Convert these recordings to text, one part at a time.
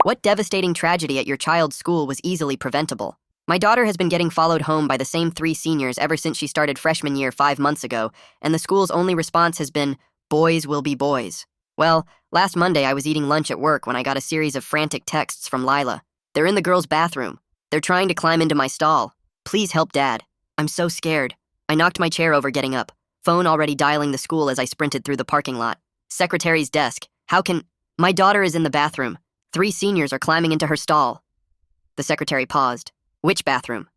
What devastating tragedy at your child's school was easily preventable? My daughter has been getting followed home by the same 3 seniors ever since she started freshman year 5 months ago, and the school's only response has been, boys will be boys. Well, last Monday I was eating lunch at work when I got a series of frantic texts from Lila. They're in the girls' bathroom. They're trying to climb into my stall. Please help Dad. I'm so scared. I knocked my chair over getting up. Phone already dialing the school as I sprinted through the parking lot. Secretary's desk. How can... My daughter is in the bathroom. 3 seniors are climbing into her stall. The secretary paused. Which bathroom?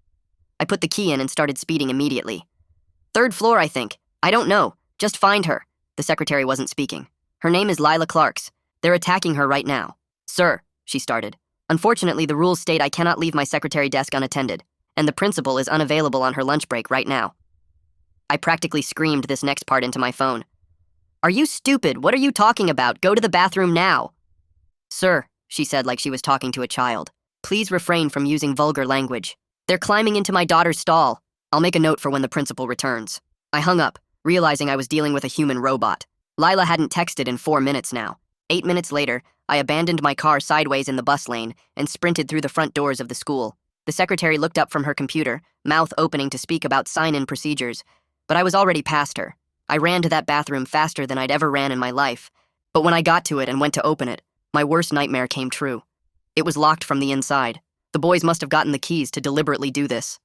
I put the key in and started speeding immediately. 3rd floor, I think. I don't know. Just find her. The secretary wasn't speaking. Her name is Lila Clarks. They're attacking her right now. Sir, she started. Unfortunately, the rules state I cannot leave my secretary desk unattended, and the principal is unavailable on her lunch break right now. I practically screamed this next part into my phone. Are you stupid? What are you talking about? Go to the bathroom now. Sir, she said like she was talking to a child. Please refrain from using vulgar language. They're climbing into my daughter's stall. I'll make a note for when the principal returns. I hung up, realizing I was dealing with a human robot. Lila hadn't texted in 4 minutes now. 8 minutes later, I abandoned my car sideways in the bus lane and sprinted through the front doors of the school. The secretary looked up from her computer, mouth opening to speak about sign-in procedures, but I was already past her. I ran to that bathroom faster than I'd ever ran in my life, but when I got to it and went to open it, my worst nightmare came true. It was locked from the inside. The boys must have gotten the keys to deliberately do this.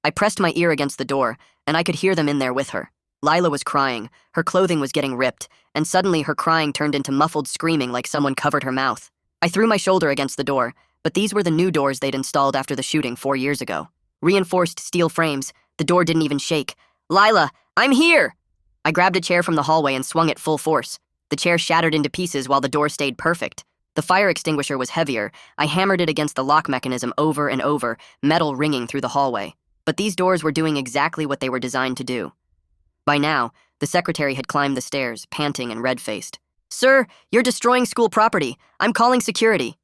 I pressed my ear against the door, and I could hear them in there with her. Lila was crying, her clothing was getting ripped, and suddenly her crying turned into muffled screaming like someone covered her mouth. I threw my shoulder against the door, but these were the new doors they'd installed after the shooting 4 years ago. Reinforced steel frames, the door didn't even shake. Lila, I'm here! I grabbed a chair from the hallway and swung it full force. The chair shattered into pieces while the door stayed perfect. The fire extinguisher was heavier. I hammered it against the lock mechanism over and over, metal ringing through the hallway. But these doors were doing exactly what they were designed to do. By now, the secretary had climbed the stairs, panting and red-faced. Sir, you're destroying school property. I'm calling security.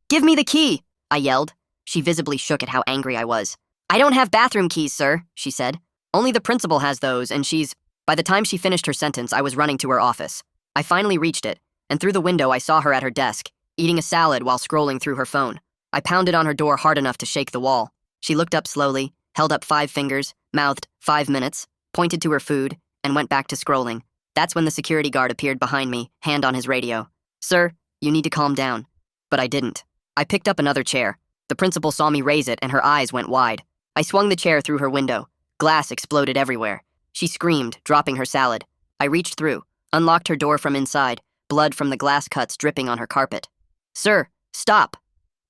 Give me the key, I yelled. She visibly shook at how angry I was. I don't have bathroom keys, sir, she said. Only the principal has those, and she's... By the time she finished her sentence, I was running to her office. I finally reached it, and through the window I saw her at her desk, eating a salad while scrolling through her phone. I pounded on her door hard enough to shake the wall. She looked up slowly, held up 5 fingers, mouthed 5 minutes, pointed to her food, and went back to scrolling. That's when the security guard appeared behind me, hand on his radio. Sir, you need to calm down. But I didn't. I picked up another chair. The principal saw me raise it and her eyes went wide. I swung the chair through her window. Glass exploded everywhere. She screamed, dropping her salad. I reached through, unlocked her door from inside, blood from the glass cuts dripping on her carpet. Sir, stop!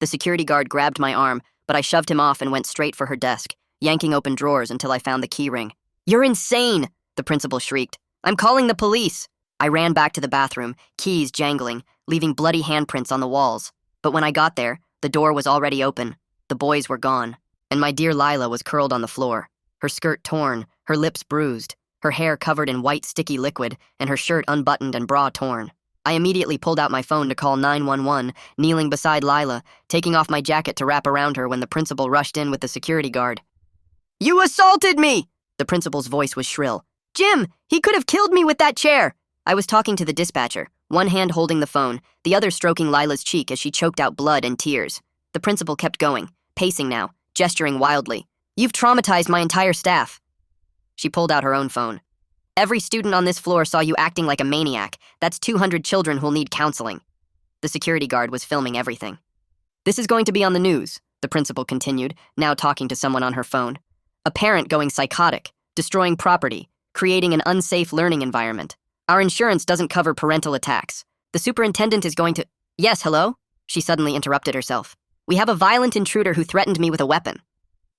The security guard grabbed my arm, but I shoved him off and went straight for her desk, yanking open drawers until I found the key ring. You're insane! The principal shrieked. I'm calling the police! I ran back to the bathroom, keys jangling, leaving bloody handprints on the walls. But when I got there, the door was already open. The boys were gone, and my dear Lila was curled on the floor, her skirt torn, her lips bruised, her hair covered in white sticky liquid, and her shirt unbuttoned and bra torn. I immediately pulled out my phone to call 911, kneeling beside Lila, taking off my jacket to wrap around her when the principal rushed in with the security guard. You assaulted me! The principal's voice was shrill. Jim, he could have killed me with that chair! I was talking to the dispatcher, one hand holding the phone, the other stroking Lila's cheek as she choked out blood and tears. The principal kept going, pacing now, gesturing wildly. You've traumatized my entire staff. She pulled out her own phone. Every student on this floor saw you acting like a maniac. That's 200 children who'll need counseling. The security guard was filming everything. This is going to be on the news, the principal continued, now talking to someone on her phone. A parent going psychotic, destroying property, creating an unsafe learning environment. Our insurance doesn't cover parental attacks. The superintendent is going to... Yes, hello? She suddenly interrupted herself. We have a violent intruder who threatened me with a weapon.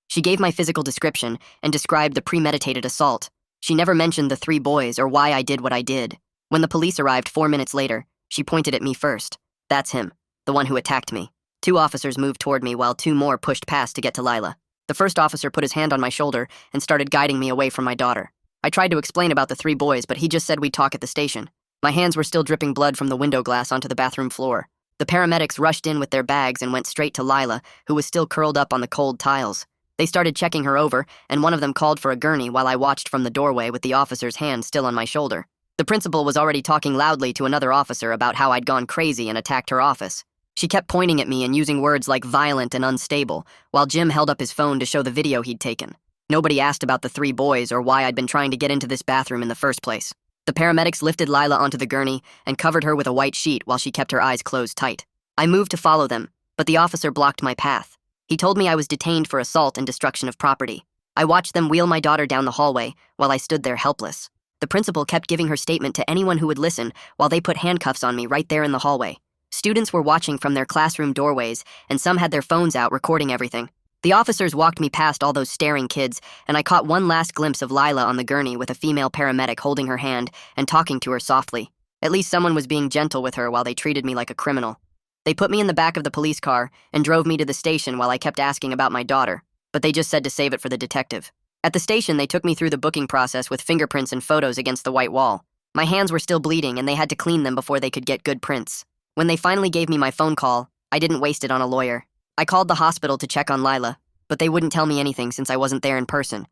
She gave my physical description and described the premeditated assault. She never mentioned the 3 boys or why I did what I did. When the police arrived 4 minutes later, she pointed at me first. That's him, the one who attacked me. 2 officers moved toward me while 2 more pushed past to get to Lila. The first officer put his hand on my shoulder and started guiding me away from my daughter. I tried to explain about the 3 boys, but he just said we'd talk at the station. My hands were still dripping blood from the window glass onto the bathroom floor. The paramedics rushed in with their bags and went straight to Lila, who was still curled up on the cold tiles. They started checking her over, and one of them called for a gurney while I watched from the doorway with the officer's hand still on my shoulder. The principal was already talking loudly to another officer about how I'd gone crazy and attacked her office. She kept pointing at me and using words like violent and unstable, while Jim held up his phone to show the video he'd taken. Nobody asked about the 3 boys or why I'd been trying to get into this bathroom in the first place. The paramedics lifted Lila onto the gurney and covered her with a white sheet while she kept her eyes closed tight. I moved to follow them, but the officer blocked my path. He told me I was detained for assault and destruction of property. I watched them wheel my daughter down the hallway while I stood there helpless. The principal kept giving her statement to anyone who would listen while they put handcuffs on me right there in the hallway. Students were watching from their classroom doorways, and some had their phones out recording everything. The officers walked me past all those staring kids, and I caught one last glimpse of Lila on the gurney with a female paramedic holding her hand and talking to her softly. At least someone was being gentle with her while they treated me like a criminal. They put me in the back of the police car and drove me to the station while I kept asking about my daughter, but they just said to save it for the detective. At the station, they took me through the booking process with fingerprints and photos against the white wall. My hands were still bleeding, and they had to clean them before they could get good prints. When they finally gave me my phone call, I didn't waste it on a lawyer. I called the hospital to check on Lila, but they wouldn't tell me anything since I wasn't there in person.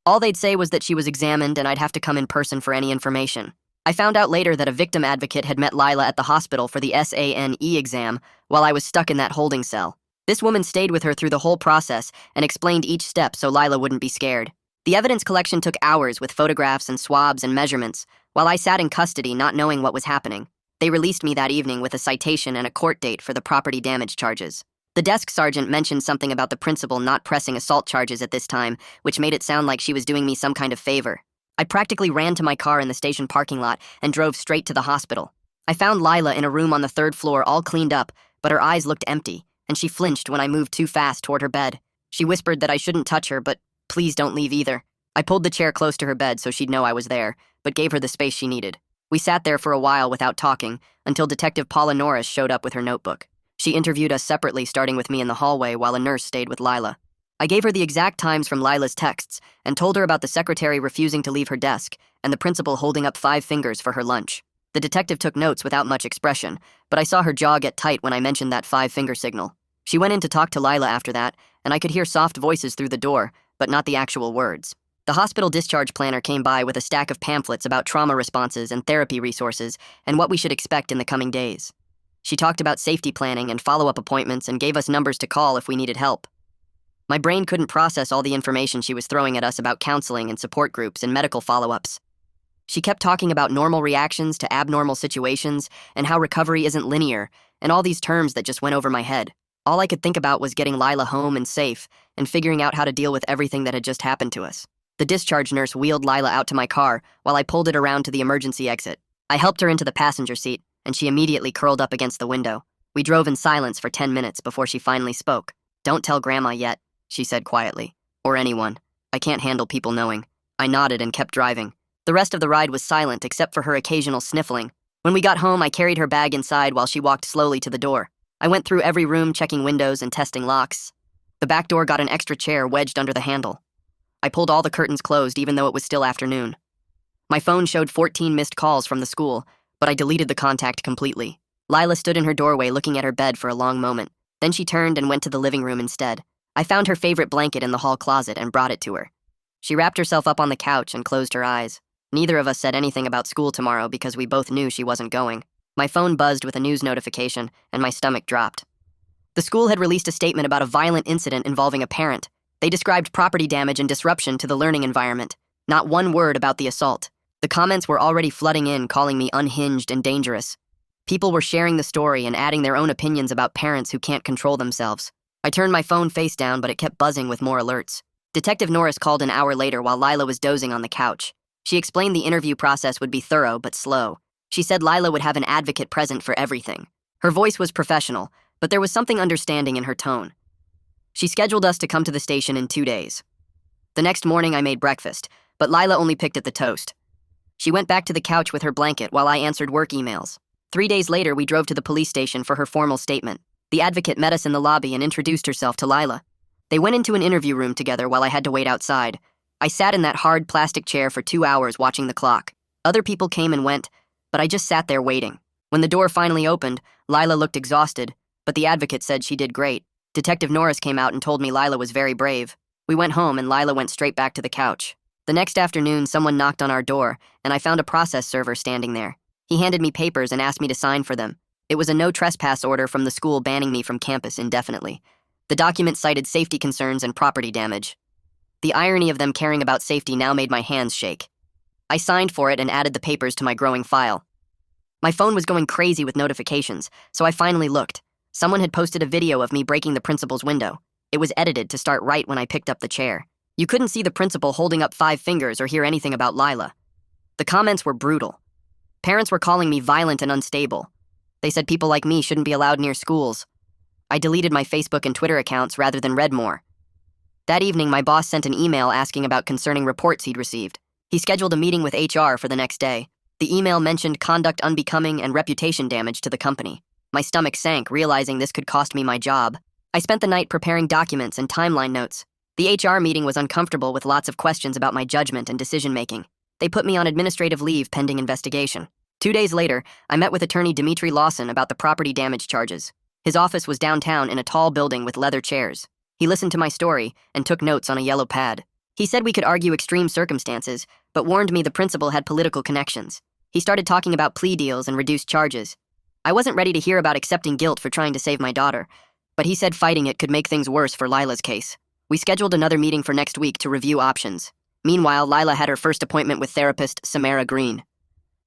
All they'd say was that she was examined and I'd have to come in person for any information. I found out later that a victim advocate had met Lila at the hospital for the SANE exam while I was stuck in that holding cell. This woman stayed with her through the whole process and explained each step so Lila wouldn't be scared. The evidence collection took hours with photographs and swabs and measurements, while I sat in custody not knowing what was happening. They released me that evening with a citation and a court date for the property damage charges. The desk sergeant mentioned something about the principal not pressing assault charges at this time, which made it sound like she was doing me some kind of favor. I practically ran to my car in the station parking lot and drove straight to the hospital. I found Lila in a room on the 3rd floor all cleaned up, but her eyes looked empty, and she flinched when I moved too fast toward her bed. She whispered that I shouldn't touch her, but please don't leave either. I pulled the chair close to her bed so she'd know I was there, but gave her the space she needed. We sat there for a while without talking, until Detective Paula Norris showed up with her notebook. She interviewed us separately, starting with me in the hallway while a nurse stayed with Lila. I gave her the exact times from Lila's texts and told her about the secretary refusing to leave her desk and the principal holding up 5 fingers for her lunch. The detective took notes without much expression, but I saw her jaw get tight when I mentioned that 5-finger signal. She went in to talk to Lila after that, and I could hear soft voices through the door, but not the actual words. The hospital discharge planner came by with a stack of pamphlets about trauma responses and therapy resources and what we should expect in the coming days. She talked about safety planning and follow-up appointments and gave us numbers to call if we needed help. My brain couldn't process all the information she was throwing at us about counseling and support groups and medical follow-ups. She kept talking about normal reactions to abnormal situations and how recovery isn't linear, and all these terms that just went over my head. All I could think about was getting Lila home and safe and figuring out how to deal with everything that had just happened to us. The discharge nurse wheeled Lila out to my car while I pulled it around to the emergency exit. I helped her into the passenger seat, and she immediately curled up against the window. We drove in silence for 10 minutes before she finally spoke. "Don't tell Grandma yet," she said quietly. "Or anyone. I can't handle people knowing." I nodded and kept driving. The rest of the ride was silent except for her occasional sniffling. When we got home, I carried her bag inside while she walked slowly to the door. I went through every room checking windows and testing locks. The back door got an extra chair wedged under the handle. I pulled all the curtains closed even though it was still afternoon. My phone showed 14 missed calls from the school, but I deleted the contact completely. Lila stood in her doorway looking at her bed for a long moment. Then she turned and went to the living room instead. I found her favorite blanket in the hall closet and brought it to her. She wrapped herself up on the couch and closed her eyes. Neither of us said anything about school tomorrow because we both knew she wasn't going. My phone buzzed with a news notification, and my stomach dropped. The school had released a statement about a violent incident involving a parent. They described property damage and disruption to the learning environment. Not one word about the assault. The comments were already flooding in, calling me unhinged and dangerous. People were sharing the story and adding their own opinions about parents who can't control themselves. I turned my phone face down, but it kept buzzing with more alerts. Detective Norris called an hour later while Lila was dozing on the couch. She explained the interview process would be thorough but slow. She said Lila would have an advocate present for everything. Her voice was professional, but there was something understanding in her tone. She scheduled us to come to the station in 2 days. The next morning I made breakfast, but Lila only picked at the toast. She went back to the couch with her blanket while I answered work emails. 3 days later, we drove to the police station for her formal statement. The advocate met us in the lobby and introduced herself to Lila. They went into an interview room together while I had to wait outside. I sat in that hard plastic chair for 2 hours watching the clock. Other people came and went, but I just sat there waiting. When the door finally opened, Lila looked exhausted, but the advocate said she did great. Detective Norris came out and told me Lila was very brave. We went home and Lila went straight back to the couch. The next afternoon, someone knocked on our door, and I found a process server standing there. He handed me papers and asked me to sign for them. It was a no trespass order from the school banning me from campus indefinitely. The document cited safety concerns and property damage. The irony of them caring about safety now made my hands shake. I signed for it and added the papers to my growing file. My phone was going crazy with notifications, so I finally looked. Someone had posted a video of me breaking the principal's window. It was edited to start right when I picked up the chair. You couldn't see the principal holding up 5 fingers or hear anything about Lila. The comments were brutal. Parents were calling me violent and unstable. They said people like me shouldn't be allowed near schools. I deleted my Facebook and Twitter accounts rather than read more. That evening, my boss sent an email asking about concerning reports he'd received. He scheduled a meeting with HR for the next day. The email mentioned conduct unbecoming and reputation damage to the company. My stomach sank, realizing this could cost me my job. I spent the night preparing documents and timeline notes. The HR meeting was uncomfortable with lots of questions about my judgment and decision-making. They put me on administrative leave pending investigation. 2 days later, I met with attorney Dimitri Lawson about the property damage charges. His office was downtown in a tall building with leather chairs. He listened to my story and took notes on a yellow pad. He said we could argue extreme circumstances, but warned me the principal had political connections. He started talking about plea deals and reduced charges. I wasn't ready to hear about accepting guilt for trying to save my daughter, but he said fighting it could make things worse for Lila's case. We scheduled another meeting for next week to review options. Meanwhile, Lila had her first appointment with therapist Samara Green.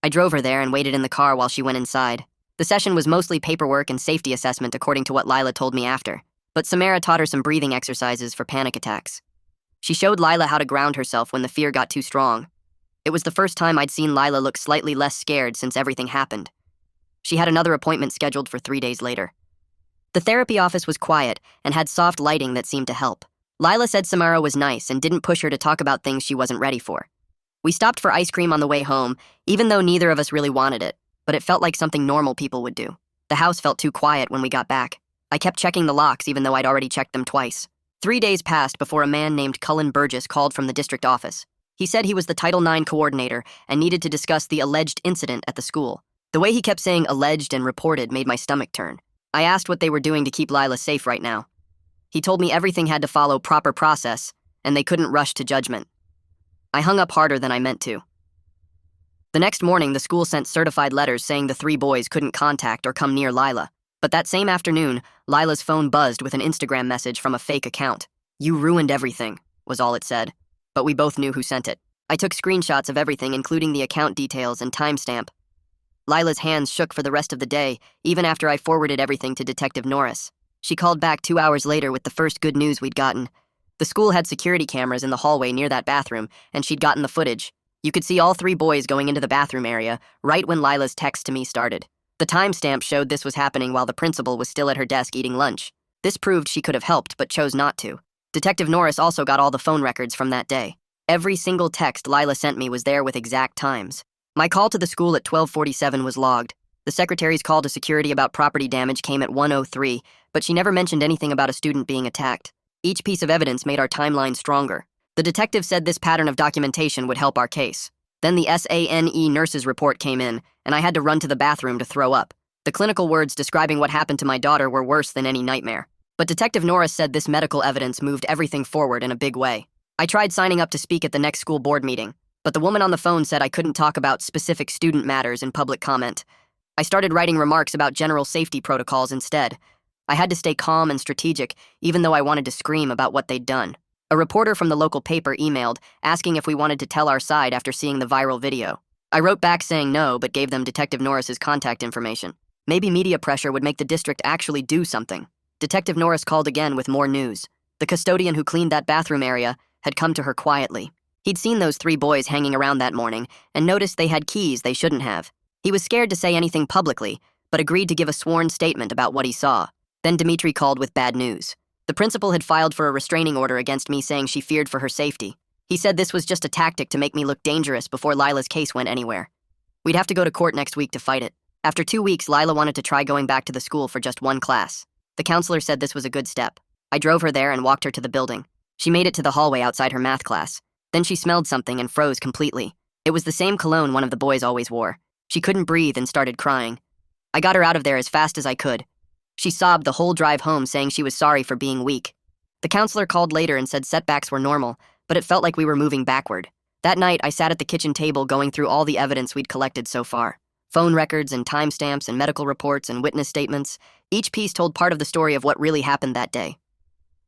I drove her there and waited in the car while she went inside. The session was mostly paperwork and safety assessment according to what Lila told me after, but Samara taught her some breathing exercises for panic attacks. She showed Lila how to ground herself when the fear got too strong. It was the first time I'd seen Lila look slightly less scared since everything happened. She had another appointment scheduled for 3 days later. The therapy office was quiet and had soft lighting that seemed to help. Lila said Samara was nice and didn't push her to talk about things she wasn't ready for. We stopped for ice cream on the way home, even though neither of us really wanted it, but it felt like something normal people would do. The house felt too quiet when we got back. I kept checking the locks even though I'd already checked them twice. 3 days passed before a man named Cullen Burgess called from the district office. He said he was the Title IX coordinator and needed to discuss the alleged incident at the school. The way he kept saying alleged and reported made my stomach turn. I asked what they were doing to keep Lila safe right now. He told me everything had to follow proper process and they couldn't rush to judgment. I hung up harder than I meant to. The next morning, the school sent certified letters saying the 3 boys couldn't contact or come near Lila. But that same afternoon, Lila's phone buzzed with an Instagram message from a fake account. "You ruined everything," was all it said. But we both knew who sent it. I took screenshots of everything, including the account details and timestamp. Lila's hands shook for the rest of the day, even after I forwarded everything to Detective Norris. She called back 2 hours later with the first good news we'd gotten. The school had security cameras in the hallway near that bathroom, and she'd gotten the footage. You could see all 3 boys going into the bathroom area right when Lila's text to me started. The timestamp showed this was happening while the principal was still at her desk eating lunch. This proved she could have helped, but chose not to. Detective Norris also got all the phone records from that day. Every single text Lila sent me was there with exact times. My call to the school at 12:47 was logged. The secretary's call to security about property damage came at 1:03, but she never mentioned anything about a student being attacked. Each piece of evidence made our timeline stronger. The detective said this pattern of documentation would help our case. Then the SANE nurse's report came in, and I had to run to the bathroom to throw up. The clinical words describing what happened to my daughter were worse than any nightmare. But Detective Norris said this medical evidence moved everything forward in a big way. I tried signing up to speak at the next school board meeting, but the woman on the phone said I couldn't talk about specific student matters in public comment. I started writing remarks about general safety protocols instead. I had to stay calm and strategic, even though I wanted to scream about what they'd done. A reporter from the local paper emailed, asking if we wanted to tell our side after seeing the viral video. I wrote back saying no, but gave them Detective Norris's contact information. Maybe media pressure would make the district actually do something. Detective Norris called again with more news. The custodian who cleaned that bathroom area had come to her quietly. He'd seen those 3 boys hanging around that morning and noticed they had keys they shouldn't have. He was scared to say anything publicly, but agreed to give a sworn statement about what he saw. Then Dimitri called with bad news. The principal had filed for a restraining order against me, saying she feared for her safety. He said this was just a tactic to make me look dangerous before Lila's case went anywhere. We'd have to go to court next week to fight it. After 2 weeks, Lila wanted to try going back to the school for just 1 class. The counselor said this was a good step. I drove her there and walked her to the building. She made it to the hallway outside her math class. Then she smelled something and froze completely. It was the same cologne one of the boys always wore. She couldn't breathe and started crying. I got her out of there as fast as I could. She sobbed the whole drive home, saying she was sorry for being weak. The counselor called later and said setbacks were normal, but it felt like we were moving backward. That night, I sat at the kitchen table going through all the evidence we'd collected so far. Phone records and timestamps and medical reports and witness statements. Each piece told part of the story of what really happened that day.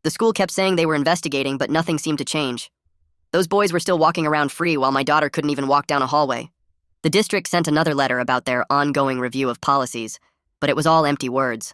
The school kept saying they were investigating, but nothing seemed to change. Those boys were still walking around free while my daughter couldn't even walk down a hallway. The district sent another letter about their ongoing review of policies, but it was all empty words.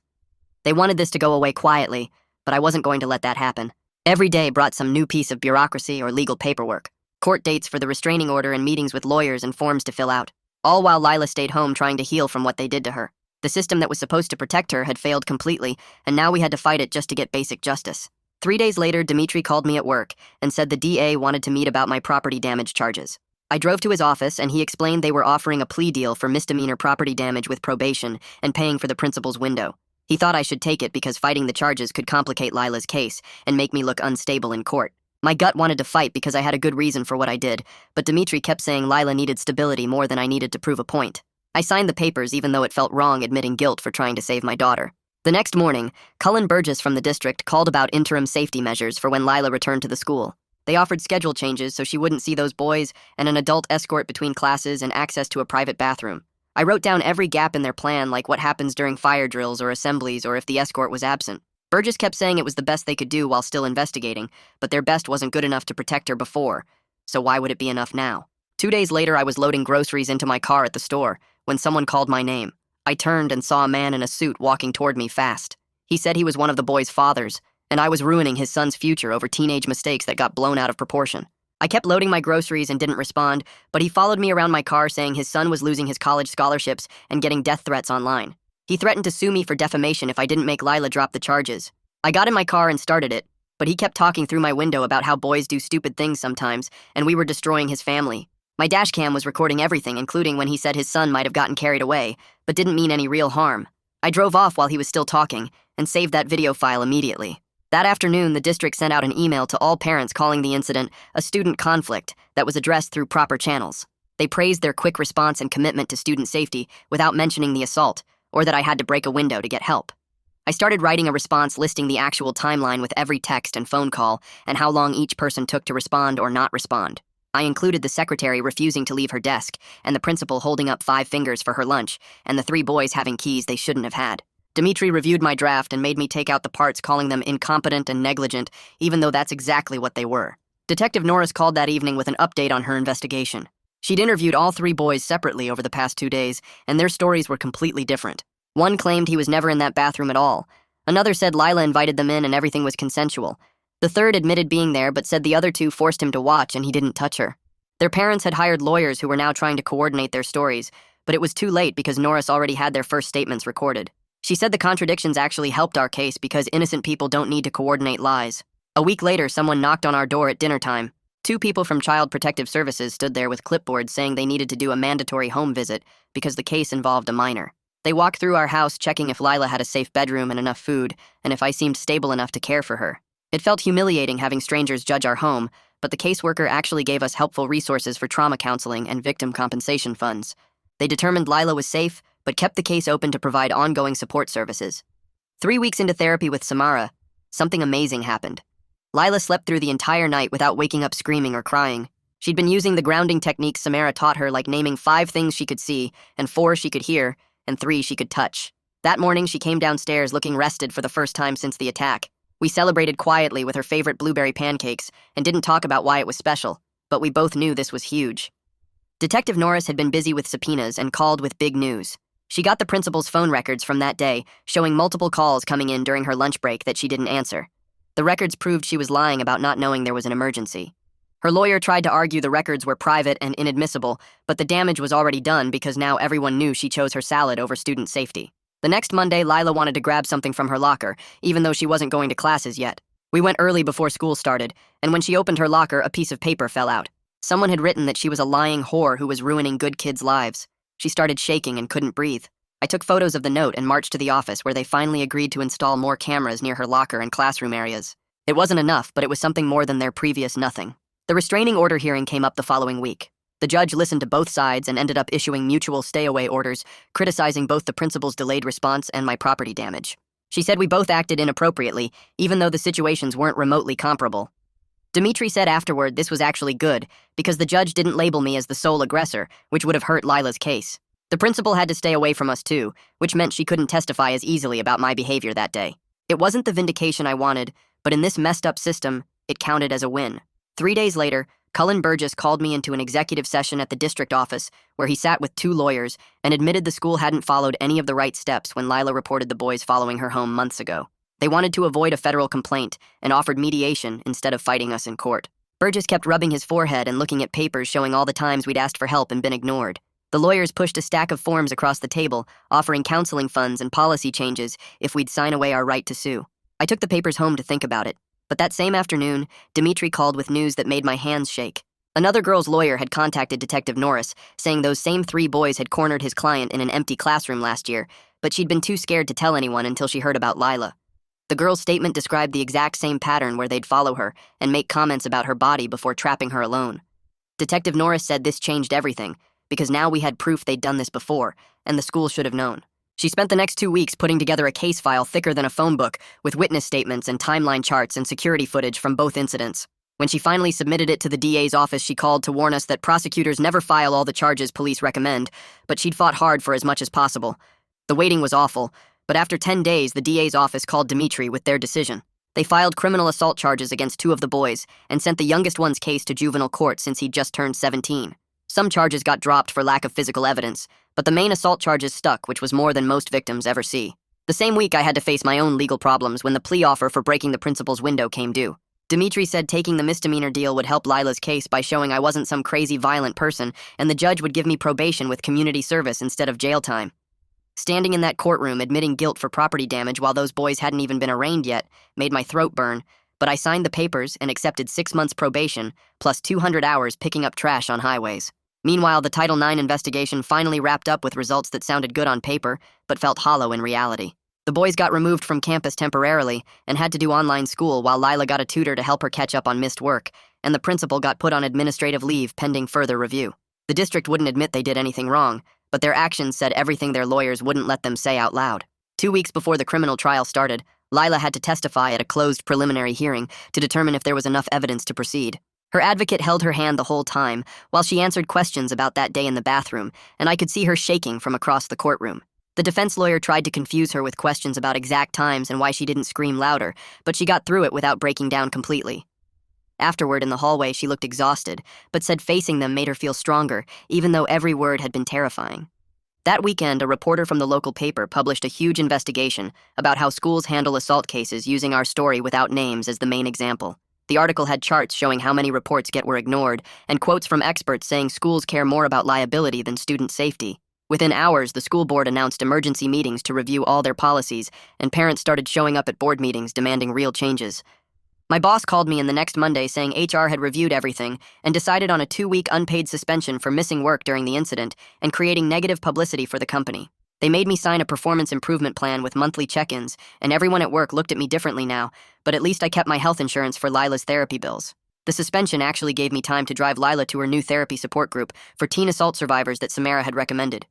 They wanted this to go away quietly, but I wasn't going to let that happen. Every day brought some new piece of bureaucracy or legal paperwork, court dates for the restraining order and meetings with lawyers and forms to fill out, all while Lila stayed home trying to heal from what they did to her. The system that was supposed to protect her had failed completely, and now we had to fight it just to get basic justice. 3 days later, Dmitri called me at work and said the DA wanted to meet about my property damage charges. I drove to his office and he explained they were offering a plea deal for misdemeanor property damage with probation and paying for the principal's window. He thought I should take it because fighting the charges could complicate Lila's case and make me look unstable in court. My gut wanted to fight because I had a good reason for what I did, but Dmitri kept saying Lila needed stability more than I needed to prove a point. I signed the papers even though it felt wrong admitting guilt for trying to save my daughter. The next morning, Cullen Burgess from the district called about interim safety measures for when Lila returned to the school. They offered schedule changes so she wouldn't see those boys and an adult escort between classes and access to a private bathroom. I wrote down every gap in their plan, like what happens during fire drills or assemblies or if the escort was absent. Burgess kept saying it was the best they could do while still investigating, but their best wasn't good enough to protect her before, so why would it be enough now? 2 days later, I was loading groceries into my car at the store when someone called my name. I turned and saw a man in a suit walking toward me fast. He said he was one of the boys' fathers, and I was ruining his son's future over teenage mistakes that got blown out of proportion. I kept loading my groceries and didn't respond, but he followed me around my car saying his son was losing his college scholarships and getting death threats online. He threatened to sue me for defamation if I didn't make Lila drop the charges. I got in my car and started it, but he kept talking through my window about how boys do stupid things sometimes, and we were destroying his family. My dash cam was recording everything, including when he said his son might have gotten carried away, but didn't mean any real harm. I drove off while he was still talking, and saved that video file immediately. That afternoon, the district sent out an email to all parents calling the incident a student conflict that was addressed through proper channels. They praised their quick response and commitment to student safety without mentioning the assault, or that I had to break a window to get help. I started writing a response listing the actual timeline with every text and phone call and how long each person took to respond or not respond. I included the secretary refusing to leave her desk, and the principal holding up 5 fingers for her lunch, and the 3 boys having keys they shouldn't have had. Dmitri reviewed my draft and made me take out the parts calling them incompetent and negligent, even though that's exactly what they were. Detective Norris called that evening with an update on her investigation. She'd interviewed all 3 boys separately over the past 2 days, and their stories were completely different. One claimed he was never in that bathroom at all. Another said Lila invited them in and everything was consensual. The third admitted being there, but said the other 2 forced him to watch and he didn't touch her. Their parents had hired lawyers who were now trying to coordinate their stories, but it was too late because Norris already had their first statements recorded. She said the contradictions actually helped our case because innocent people don't need to coordinate lies. A week later, someone knocked on our door at dinner time. 2 people from Child Protective Services stood there with clipboards saying they needed to do a mandatory home visit because the case involved a minor. They walked through our house checking if Lila had a safe bedroom and enough food, and if I seemed stable enough to care for her. It felt humiliating having strangers judge our home, but the caseworker actually gave us helpful resources for trauma counseling and victim compensation funds. They determined Lila was safe, but kept the case open to provide ongoing support services. 3 weeks into therapy with Samara, something amazing happened. Lila slept through the entire night without waking up screaming or crying. She'd been using the grounding techniques Samara taught her, like naming 5 things she could see, and 4 she could hear, and 3 she could touch. That morning, she came downstairs looking rested for the first time since the attack. We celebrated quietly with her favorite blueberry pancakes and didn't talk about why it was special, but we both knew this was huge. Detective Norris had been busy with subpoenas and called with big news. She got the principal's phone records from that day, showing multiple calls coming in during her lunch break that she didn't answer. The records proved she was lying about not knowing there was an emergency. Her lawyer tried to argue the records were private and inadmissible, but the damage was already done because now everyone knew she chose her salad over student safety. The next Monday, Lila wanted to grab something from her locker, even though she wasn't going to classes yet. We went early before school started, and when she opened her locker, a piece of paper fell out. Someone had written that she was a lying whore who was ruining good kids' lives. She started shaking and couldn't breathe. I took photos of the note and marched to the office where they finally agreed to install more cameras near her locker and classroom areas. It wasn't enough, but it was something more than their previous nothing. The restraining order hearing came up the following week. The judge listened to both sides and ended up issuing mutual stay-away orders, criticizing both the principal's delayed response and my property damage. She said we both acted inappropriately, even though the situations weren't remotely comparable. Dmitri said afterward this was actually good, because the judge didn't label me as the sole aggressor, which would have hurt Lila's case. The principal had to stay away from us too, which meant she couldn't testify as easily about my behavior that day. It wasn't the vindication I wanted, but in this messed up system, it counted as a win. 3 days later, Cullen Burgess called me into an executive session at the district office where he sat with 2 lawyers and admitted the school hadn't followed any of the right steps when Lila reported the boys following her home months ago. They wanted to avoid a federal complaint and offered mediation instead of fighting us in court. Burgess kept rubbing his forehead and looking at papers showing all the times we'd asked for help and been ignored. The lawyers pushed a stack of forms across the table, offering counseling funds and policy changes if we'd sign away our right to sue. I took the papers home to think about it. But that same afternoon, Dimitri called with news that made my hands shake. Another girl's lawyer had contacted Detective Norris, saying those same 3 boys had cornered his client in an empty classroom last year, but she'd been too scared to tell anyone until she heard about Lila. The girl's statement described the exact same pattern where they'd follow her and make comments about her body before trapping her alone. Detective Norris said this changed everything, because now we had proof they'd done this before, and the school should have known. She spent the next 2 weeks putting together a case file thicker than a phone book, with witness statements and timeline charts and security footage from both incidents. When she finally submitted it to the DA's office, she called to warn us that prosecutors never file all the charges police recommend, but she'd fought hard for as much as possible. The waiting was awful, but after 10 days, the DA's office called Dimitri with their decision. They filed criminal assault charges against 2 of the boys and sent the youngest one's case to juvenile court since he'd just turned 17. Some charges got dropped for lack of physical evidence, but the main assault charges stuck, which was more than most victims ever see. The same week, I had to face my own legal problems when the plea offer for breaking the principal's window came due. Dimitri said taking the misdemeanor deal would help Lila's case by showing I wasn't some crazy violent person, and the judge would give me probation with community service instead of jail time. Standing in that courtroom admitting guilt for property damage while those boys hadn't even been arraigned yet made my throat burn, but I signed the papers and accepted 6 months probation plus 200 hours picking up trash on highways. Meanwhile, the Title IX investigation finally wrapped up with results that sounded good on paper, but felt hollow in reality. The boys got removed from campus temporarily and had to do online school while Lila got a tutor to help her catch up on missed work, and the principal got put on administrative leave pending further review. The district wouldn't admit they did anything wrong, but their actions said everything their lawyers wouldn't let them say out loud. 2 weeks before the criminal trial started, Lila had to testify at a closed preliminary hearing to determine if there was enough evidence to proceed. Her advocate held her hand the whole time while she answered questions about that day in the bathroom, and I could see her shaking from across the courtroom. The defense lawyer tried to confuse her with questions about exact times and why she didn't scream louder, but she got through it without breaking down completely. Afterward, in the hallway, she looked exhausted, but said facing them made her feel stronger, even though every word had been terrifying. That weekend, a reporter from the local paper published a huge investigation about how schools handle assault cases using our story without names as the main example. The article had charts showing how many reports were ignored, and quotes from experts saying schools care more about liability than student safety. Within hours, the school board announced emergency meetings to review all their policies, and parents started showing up at board meetings demanding real changes. My boss called me in the next Monday saying HR had reviewed everything and decided on a 2-week unpaid suspension for missing work during the incident and creating negative publicity for the company. They made me sign a performance improvement plan with monthly check-ins, and everyone at work looked at me differently now, but at least I kept my health insurance for Lila's therapy bills. The suspension actually gave me time to drive Lila to her new therapy support group for teen assault survivors that Samara had recommended.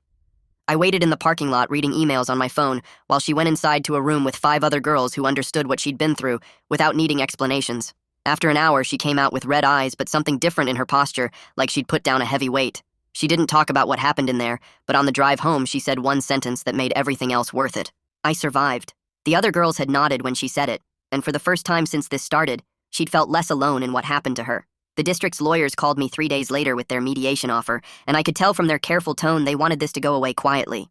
I waited in the parking lot reading emails on my phone while she went inside to a room with 5 other girls who understood what she'd been through without needing explanations. After an hour, she came out with red eyes but something different in her posture, like she'd put down a heavy weight. She didn't talk about what happened in there, but on the drive home she said one sentence that made everything else worth it. I survived. The other girls had nodded when she said it, and for the first time since this started, she'd felt less alone in what happened to her. The district's lawyers called me 3 days later with their mediation offer, and I could tell from their careful tone they wanted this to go away quietly.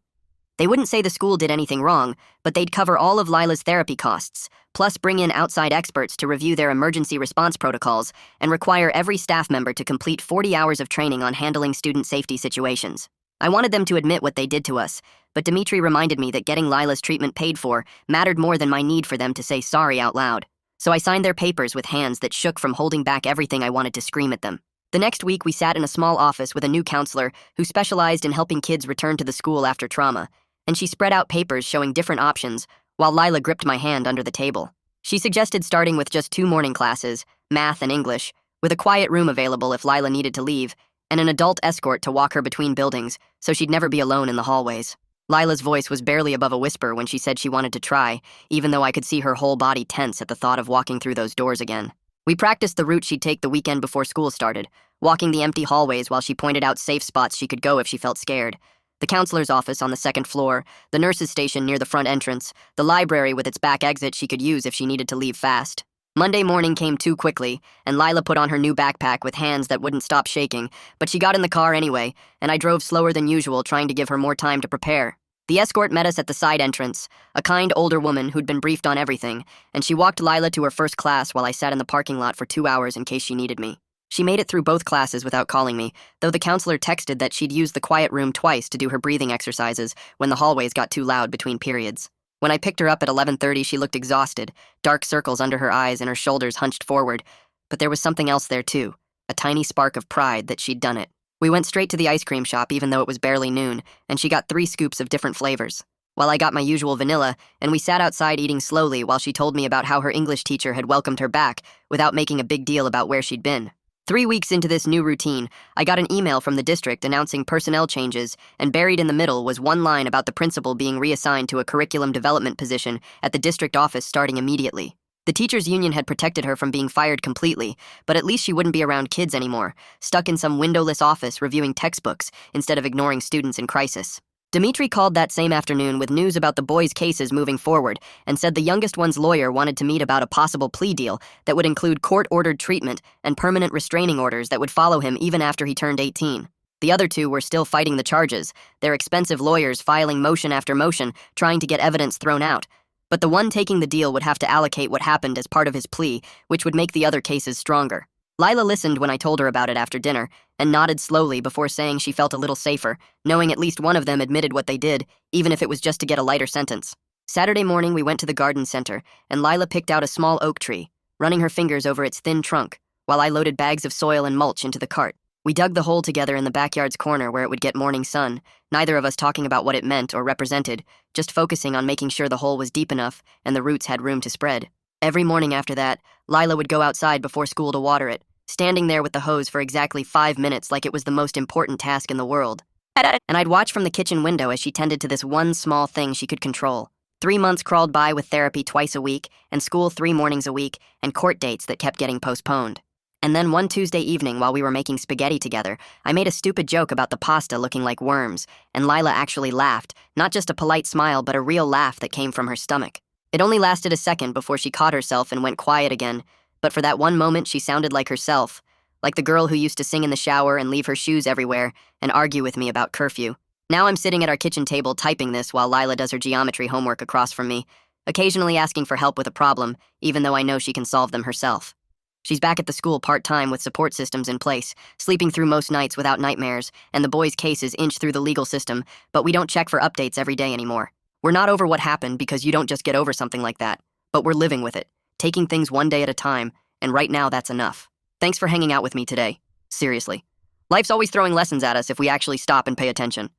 They wouldn't say the school did anything wrong, but they'd cover all of Lila's therapy costs, plus bring in outside experts to review their emergency response protocols and require every staff member to complete 40 hours of training on handling student safety situations. I wanted them to admit what they did to us, but Dimitri reminded me that getting Lila's treatment paid for mattered more than my need for them to say sorry out loud. So I signed their papers with hands that shook from holding back everything I wanted to scream at them. The next week, we sat in a small office with a new counselor who specialized in helping kids return to the school after trauma, and she spread out papers showing different options while Lila gripped my hand under the table. She suggested starting with just 2 morning classes, math and English, with a quiet room available if Lila needed to leave, and an adult escort to walk her between buildings so she'd never be alone in the hallways. Lila's voice was barely above a whisper when she said she wanted to try, even though I could see her whole body tense at the thought of walking through those doors again. We practiced the route she'd take the weekend before school started, walking the empty hallways while she pointed out safe spots she could go if she felt scared. The counselor's office on the second floor, the nurse's station near the front entrance, the library with its back exit she could use if she needed to leave fast. Monday morning came too quickly, and Lila put on her new backpack with hands that wouldn't stop shaking, but she got in the car anyway, and I drove slower than usual, trying to give her more time to prepare. The escort met us at the side entrance, a kind older woman who'd been briefed on everything, and she walked Lila to her first class while I sat in the parking lot for 2 hours in case she needed me. She made it through both classes without calling me, though the counselor texted that she'd used the quiet room twice to do her breathing exercises when the hallways got too loud between periods. When I picked her up at 11:30, she looked exhausted, dark circles under her eyes and her shoulders hunched forward. But there was something else there too, a tiny spark of pride that she'd done it. We went straight to the ice cream shop even though it was barely noon, and she got 3 scoops of different flavors, while I got my usual vanilla, and we sat outside eating slowly while she told me about how her English teacher had welcomed her back without making a big deal about where she'd been. 3 weeks into this new routine, I got an email from the district announcing personnel changes, and buried in the middle was one line about the principal being reassigned to a curriculum development position at the district office starting immediately. The teachers' union had protected her from being fired completely, but at least she wouldn't be around kids anymore, stuck in some windowless office reviewing textbooks instead of ignoring students in crisis. Dimitri called that same afternoon with news about the boys' cases moving forward and said the youngest one's lawyer wanted to meet about a possible plea deal that would include court-ordered treatment and permanent restraining orders that would follow him even after he turned 18. The other 2 were still fighting the charges, their expensive lawyers filing motion after motion, trying to get evidence thrown out. But the one taking the deal would have to allocate what happened as part of his plea, which would make the other cases stronger. Lila listened when I told her about it after dinner, and nodded slowly before saying she felt a little safer, knowing at least one of them admitted what they did, even if it was just to get a lighter sentence. Saturday morning we went to the garden center, and Lila picked out a small oak tree, running her fingers over its thin trunk, while I loaded bags of soil and mulch into the cart. We dug the hole together in the backyard's corner where it would get morning sun, neither of us talking about what it meant or represented, just focusing on making sure the hole was deep enough and the roots had room to spread. Every morning after that, Lila would go outside before school to water it, standing there with the hose for exactly 5 minutes like it was the most important task in the world. And I'd watch from the kitchen window as she tended to this one small thing she could control. 3 months crawled by with therapy twice a week, and school 3 mornings a week, and court dates that kept getting postponed. And then one Tuesday evening while we were making spaghetti together, I made a stupid joke about the pasta looking like worms, and Lila actually laughed, not just a polite smile but a real laugh that came from her stomach. It only lasted a second before she caught herself and went quiet again, but for that one moment she sounded like herself, like the girl who used to sing in the shower and leave her shoes everywhere and argue with me about curfew. Now I'm sitting at our kitchen table typing this while Lila does her geometry homework across from me, occasionally asking for help with a problem, even though I know she can solve them herself. She's back at the school part-time with support systems in place, sleeping through most nights without nightmares, and the boys' cases inch through the legal system, but we don't check for updates every day anymore. We're not over what happened because you don't just get over something like that, but we're living with it, taking things one day at a time, and right now that's enough. Thanks for hanging out with me today. Seriously. Life's always throwing lessons at us if we actually stop and pay attention.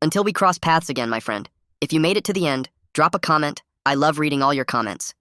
Until we cross paths again, my friend. If you made it to the end, drop a comment. I love reading all your comments.